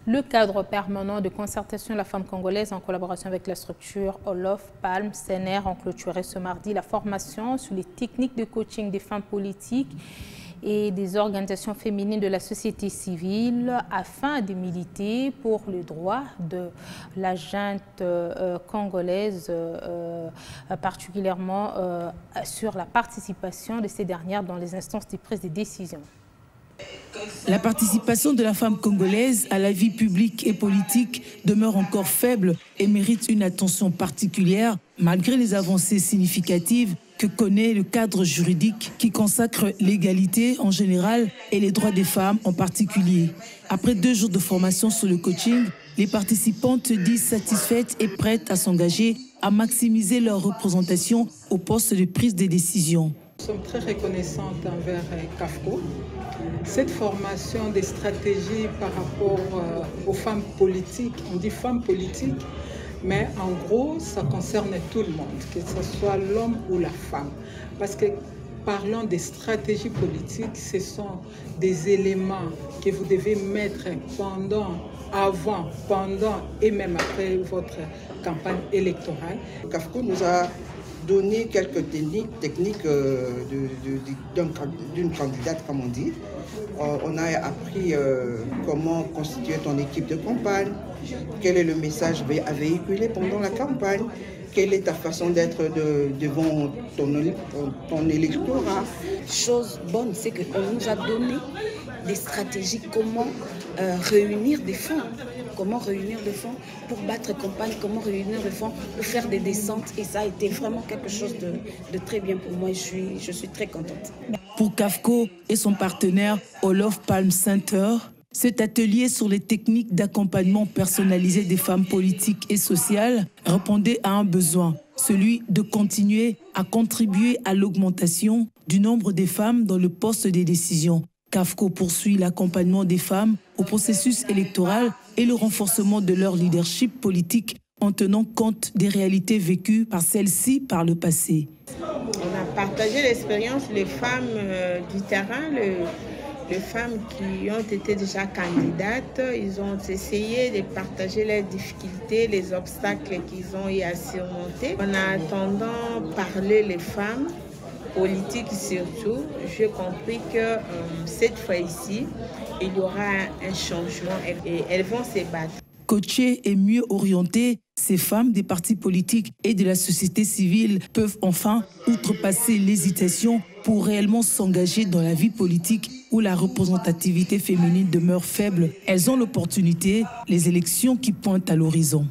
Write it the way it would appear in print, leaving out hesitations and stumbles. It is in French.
Le cadre permanent de concertation de la femme congolaise en collaboration avec la structure Olof Palm CNR ont clôturé ce mardi la formation sur les techniques de coaching des femmes politiques et des organisations féminines de la société civile afin de militer pour le droit de la junte congolaise, particulièrement sur la participation de ces dernières dans les instances de prise de décision. La participation de la femme congolaise à la vie publique et politique demeure encore faible et mérite une attention particulière malgré les avancées significatives que connaît le cadre juridique qui consacre l'égalité en général et les droits des femmes en particulier. Après 2 jours de formation sur le coaching, les participantes se disent satisfaites et prêtes à s'engager à maximiser leur représentation au poste de prise de décision. Nous sommes très reconnaissantes envers CAFCO. Cette formation des stratégies par rapport aux femmes politiques, on dit femmes politiques, mais en gros, ça concerne tout le monde, que ce soit l'homme ou la femme. Parce que parlant des stratégies politiques, ce sont des éléments que vous devez mettre avant, pendant et même après votre campagne électorale. CAFCO nous a donné quelques techniques d'une candidate, comme on dit. On a appris comment constituer ton équipe de campagne, quel est le message à véhiculer pendant la campagne, quelle est ta façon d'être devant ton électorat. Chose bonne, c'est qu'on nous a donné des stratégies, comment réunir des fonds. Comment réunir des fonds pour battre campagne, comment réunir des fonds pour faire des descentes. Et ça a été vraiment quelque chose de très bien pour moi. Je suis très contente. Pour CAFCO et son partenaire Olof Palm Center, cet atelier sur les techniques d'accompagnement personnalisé des femmes politiques et sociales répondait à un besoin, celui de continuer à contribuer à l'augmentation du nombre des femmes dans le poste des décisions. CAFCO poursuit l'accompagnement des femmes au processus électoral et le renforcement de leur leadership politique en tenant compte des réalités vécues par celles-ci par le passé. On a partagé l'expérience, les femmes du terrain, les femmes qui ont été déjà candidates, ils ont essayé de partager leurs difficultés, les obstacles qu'ils ont eu à surmonter. En attendant parler les femmes, politiques surtout, j'ai compris que cette fois-ci, il y aura un changement et elles vont se battre. Coacher et mieux orienter, ces femmes des partis politiques et de la société civile peuvent enfin outrepasser l'hésitation pour réellement s'engager dans la vie politique où la représentativité féminine demeure faible. Elles ont l'opportunité, les élections qui pointent à l'horizon.